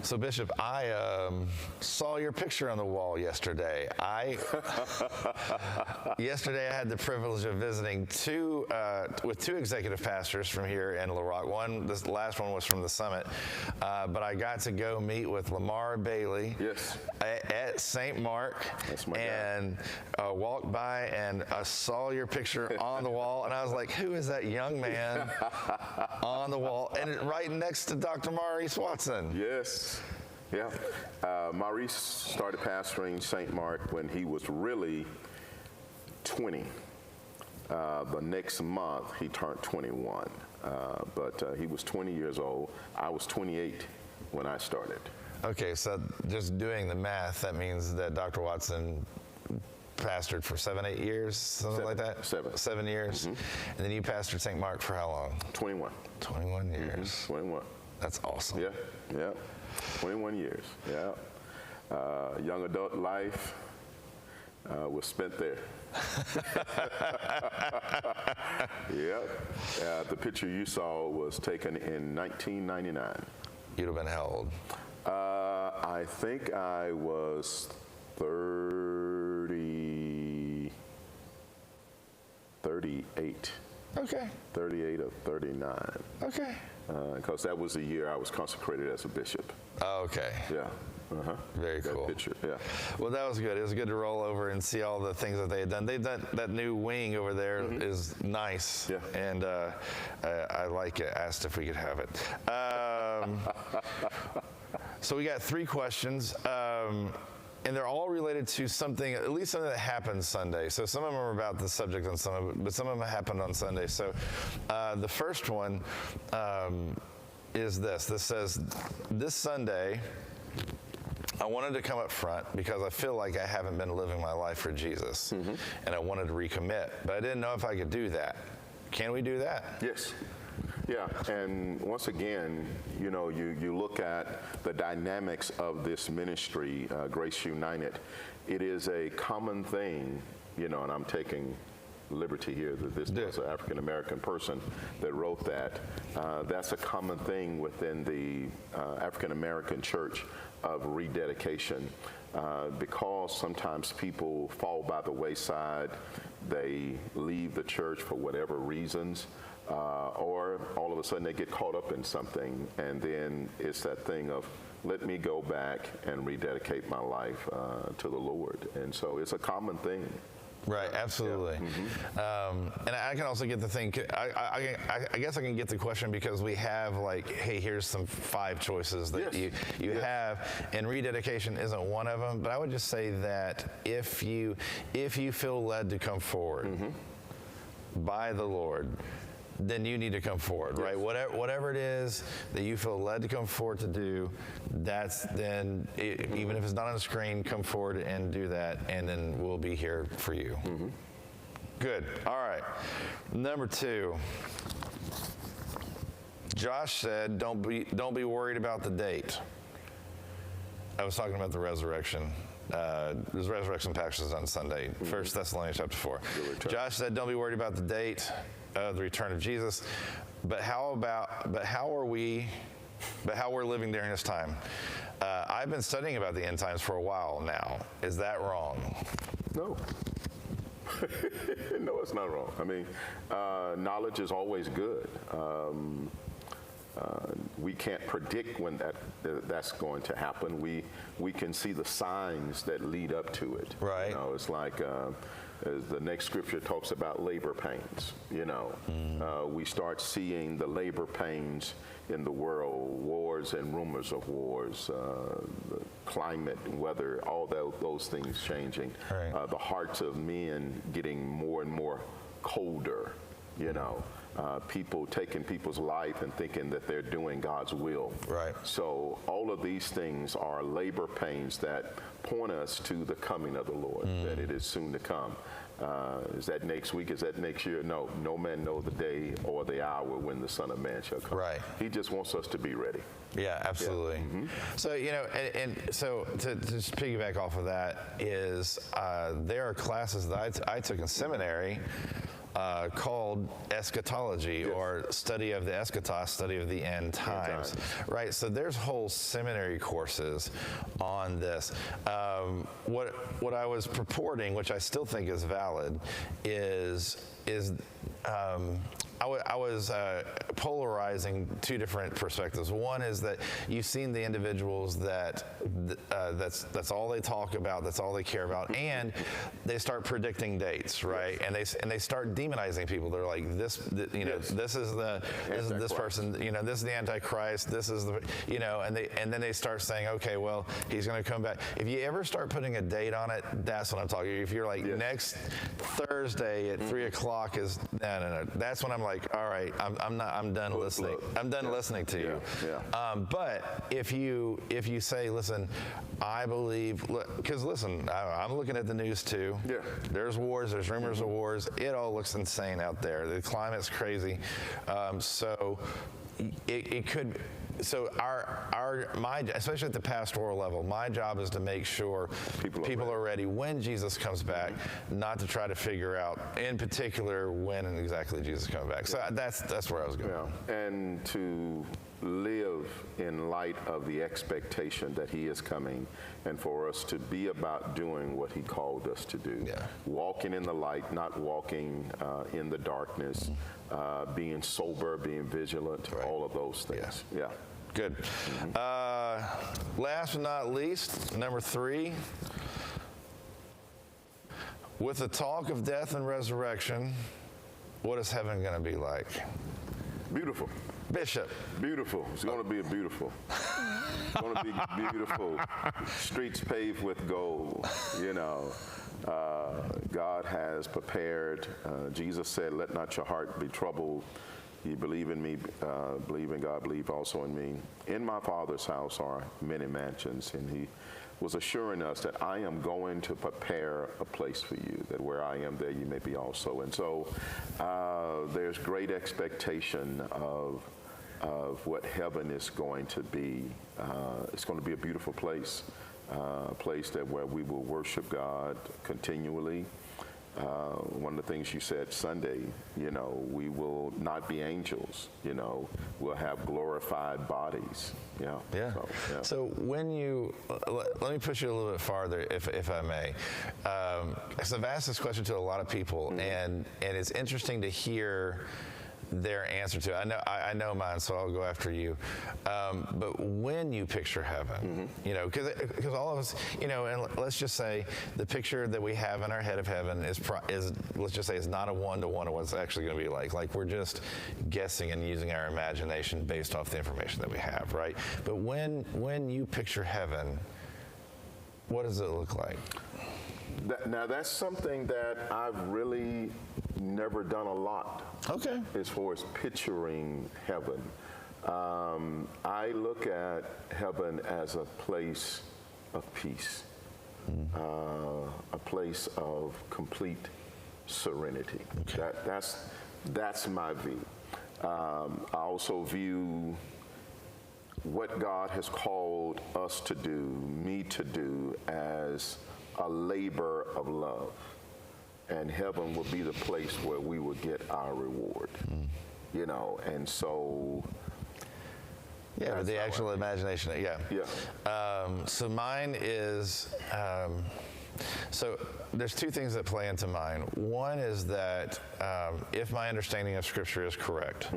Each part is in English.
So, Bishop, I saw your picture on the wall yesterday. Yesterday I had the privilege of visiting with two executive pastors from here in Little Rock. This last one was from the Summit, but I got to go meet with Lamar Bailey at St. Mark, and walked by and I saw your picture on the wall, and I was like, who is that young man on the wall? And right next to Dr. Maurice Watson. Yes. Yeah. Maurice started pastoring St. Mark when he was really 20. The next month, he turned 21. But he was 20 years old. I was 28 when I started. Okay, so just doing the math, that means that Dr. Watson pastored for 7-8 years, something like that? 7 years. And then you pastored St. Mark for how long? 21. 21 years. 21. That's awesome. Yeah. 21 years. Yeah. Young adult life was spent there. Yep. The picture you saw was taken in 1999. You'd have been how old? I think I was 38. Okay. 38 or 39. Okay. Because that was the year I was consecrated as a bishop. Oh, okay. Yeah. Very cool. Picture, yeah. Well, that was good. It was good to roll over and see all the things that they had done. They've done that new wing over there is nice. Yeah. And I like it. Asked if we could have it. So we got 3 questions. And they're all related to something, at least something that happened Sunday. So some of them are about the subject on some of it, but some of them happened on Sunday. So the first one is this. This says, this Sunday, I wanted to come up front because I feel like I haven't been living my life for Jesus, and I wanted to recommit, but I didn't know if I could do that. Can we do that? Yes. Yeah, and once again, you know, you look at the dynamics of this ministry, Grace United. It is a common thing, you know, and I'm taking liberty here that this was an African-American person that wrote that. That's a common thing within the African-American church of rededication, because sometimes people fall by the wayside, they leave the church for whatever reasons, or all of a sudden they get caught up in something, and then it's that thing of, let me go back and rededicate my life to the Lord. And so it's a common thing. Right, absolutely. Yeah. And I can also get the thing, I guess I can get the question because we have like, hey, here's some 5 choices that you have, and rededication isn't one of them, but I would just say that if you feel led to come forward by the Lord, then you need to come forward, right? Whatever it is that you feel led to come forward to do, even if it's not on the screen, come forward and do that, and then we'll be here for you. Good. All right. Number 2. Josh said, "Don't be worried about the date." I was talking about the resurrection. There's resurrection passages on Sunday. 1 Thessalonians chapter 4. Josh said, "Don't be worried about the date of the return of Jesus, but how we're living during this time." I've been studying about the end times for a while now. Is that wrong? No. No, it's not wrong. I mean, knowledge is always good. We can't predict when that's going to happen. We can see the signs that lead up to it. Right. You know, it's like as the next scripture talks about labor pains. You know, we start seeing the labor pains in the world, wars and rumors of wars, the climate and weather, all those things changing. Right. The hearts of men getting more and more colder. You know. People taking people's life and thinking that they're doing God's will. Right. So all of these things are labor pains that point us to the coming of the Lord, that it is soon to come. Is that next week? Is that next year? No. No man know the day or the hour when the Son of Man shall come. Right. He just wants us to be ready. Yeah, absolutely. Yeah. So, you know, and so to just piggyback off of that is there are classes that I took in seminary called eschatology, or study of the eschatos, study of the end times, right? So there's whole seminary courses on this. What I was purporting, which I still think is valid, is I was polarizing two different perspectives. One is that you've seen the individuals that's all they talk about, that's all they care about, and they start predicting dates, right? And they start demonizing people. They're like, this is this person, this is the Antichrist, this is the, and then they start saying, okay, well, he's going to come back. If you ever start putting a date on it, that's what I'm talking. If you're like, next Thursday at 3 o'clock is no. That's when I'm like, all right, I'm done listening. Look. I'm done listening to you. Yeah. But if you say, listen, I believe, because listen, I'm looking at the news too. Yeah. There's wars, there's rumors of wars. It all looks insane out there. The climate's crazy. So it could. So especially at the pastoral level, my job is to make sure people are ready when Jesus comes back, not to try to figure out, in particular, when and exactly Jesus comes back. So that's where I was going. Yeah. And to live in light of the expectation that he is coming, and for us to be about doing what he called us to do. Yeah. Walking in the light, not walking in the darkness, being sober, being vigilant, all of those things. Yeah. Good. Last but not least, number 3, with the talk of death and resurrection, what is heaven going to be like? Beautiful. Bishop. Beautiful. It's going to be beautiful. It's going to be beautiful. Streets paved with gold, God has prepared. Jesus said, let not your heart be troubled. You believe in me, believe in God, believe also in me. In my Father's house are many mansions, and he was assuring us that I am going to prepare a place for you, that where I am, there you may be also. And so there's great expectation of what heaven is going to be. It's going to be a beautiful place, a place where we will worship God continually. One of the things you said Sunday, we will not be angels, we'll have glorified bodies. Yeah. So when let me push you a little bit farther, if I may. So I've asked this question to a lot of people, and it's interesting to hear their answer to it. I know mine, so I'll go after you. But when you picture heaven, because all of us, and let's just say the picture that we have in our head of heaven is let's just say is not a one-to-one of what it's actually going to be like. Like we're just guessing and using our imagination based off the information that we have, right? But when you picture heaven, what does it look like? Now that's something that I've really never done a lot. Okay. As far as picturing heaven, I look at heaven as a place of peace, a place of complete serenity. Okay. That's my view. I also view what God has called us to do, me to do, as a labor of love. And heaven will be the place where we will get our reward, and so. Yeah, the actual imagination, so mine is, so there's two things that play into mine. One is that if my understanding of Scripture is correct,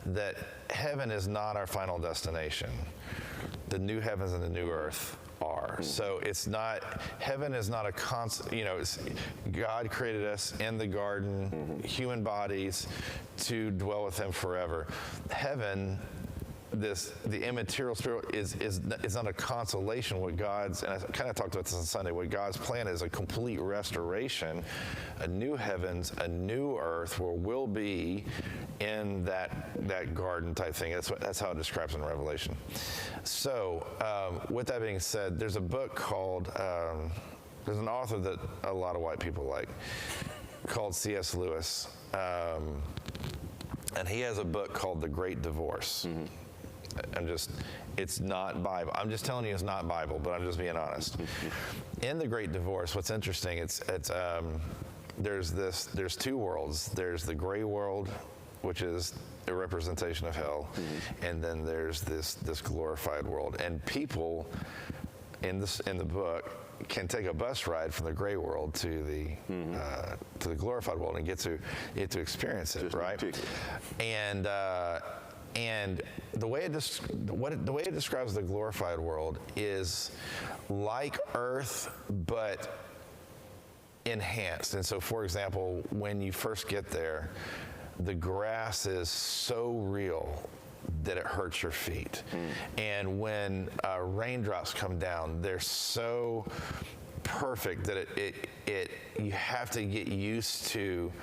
that heaven is not our final destination. The new heavens and the new earth are. So it's not, heaven is not a constant, God created us in the garden, human bodies, to dwell with him forever. Heaven, the immaterial spirit is not a consolation. What God's, and I kind of talked about this on Sunday, what God's plan is a complete restoration, a new heavens, a new earth where we'll be in that garden type thing. That's how it describes in Revelation. So with that being said, there's a book called, there's an author that a lot of white people like, called C.S. Lewis. And he has a book called The Great Divorce. It's not Bible. I'm just telling you it's not Bible, but I'm just being honest. In The Great Divorce, what's interesting, there's two worlds. There's the gray world, which is a representation of hell, and then there's this glorified world. And people in the book can take a bus ride from the gray world to the glorified world and get to experience it, right? And the way it describes the glorified world is like Earth, but enhanced. And so, for example, when you first get there, the grass is so real that it hurts your feet. And when raindrops come down, they're so perfect that you have to get used to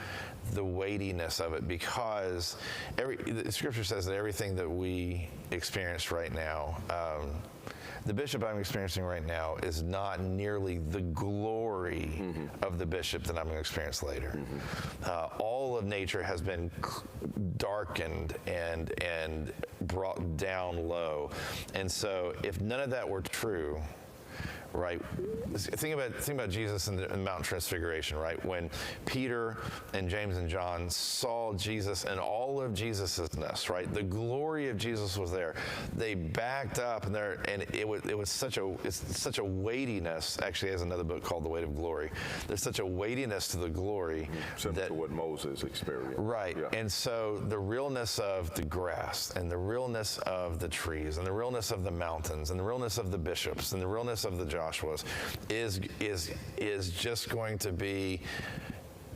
the weightiness of it, because the scripture says that everything that we experience right now, the bishop I'm experiencing right now is not nearly the glory of the bishop that I'm going to experience later. All of nature has been darkened and brought down low. And so if none of that were true, right? Think about Jesus in the Mount Transfiguration, right? When Peter and James and John saw Jesus and all of Jesusness, right? The glory of Jesus was there. They backed up, and it was such a weightiness. Actually, there's another book called The Weight of Glory. There's such a weightiness to the glory similar to what Moses experienced. Right. Yeah. And so the realness of the grass, and the realness of the trees, and the realness of the mountains, and the realness of the bishops, and the realness of the Joshua's is just going to be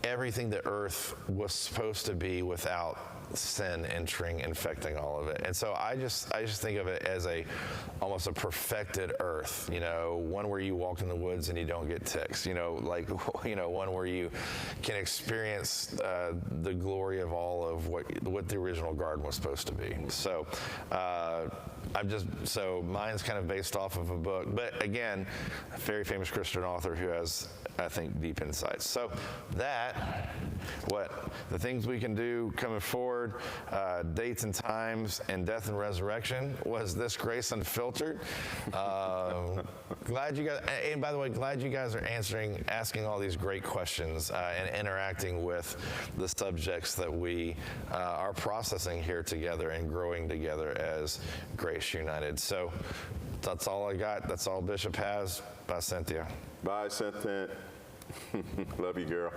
everything that earth was supposed to be without sin entering, infecting all of it. And so I just think of it as almost a perfected earth, one where you walk in the woods and you don't get ticks, one where you can experience the glory of all of what the original garden was supposed to be. So mine's kind of based off of a book, but again, a very famous Christian author who has, I think, deep insights. So the things we can do coming forward, dates and times, and death and resurrection, was this Grace Unfiltered. Glad you guys, and by the way, glad you guys are asking all these great questions and interacting with the subjects that we are processing here together and growing together as Grace United. So that's all I got. That's all Bishop has. Bye, Cynthia. Bye, Cynthia. Love you, girl.